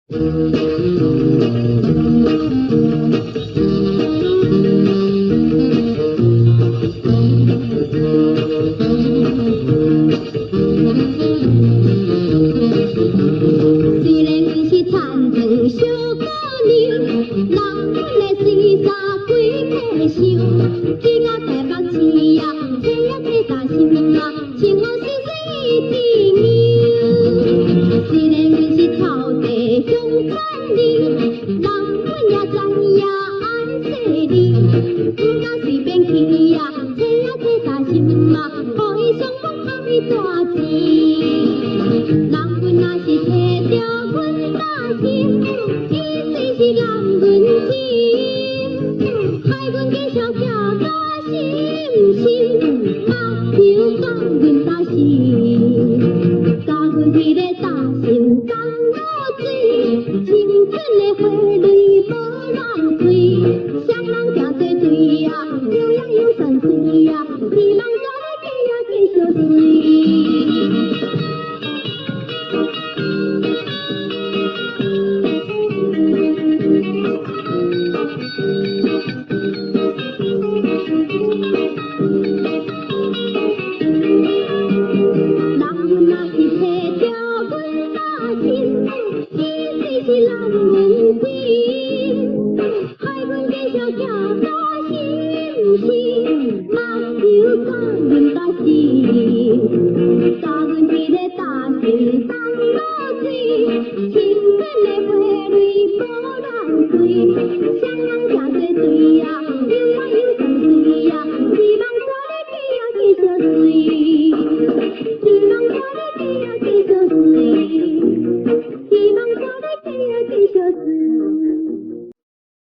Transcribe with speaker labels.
Speaker 1: 虽然阮是田庄小姑娘，人阮的生衫几块想，今仔台北市呀，找呀找大心啊，穿好水水一枝娘。虽然阮是草地乡村人，人阮也知影爱细腻，不敢随便去呀，找呀找大心啊，互伊上网开大钱。人阮若是摕着阮大心，伊虽是男阮情，害阮继续行到心心，目睭放阮大心，甲阮迄个大心当落水，青春的花蕊无浪费，双人行做对呀，有样又算水呀，二人再来计呀计相随。是人问情，害阮继续行到心心，目睭放阮大心，甲阮迄个大心当落水，青春的花蕊无浪费，双人行做对呀。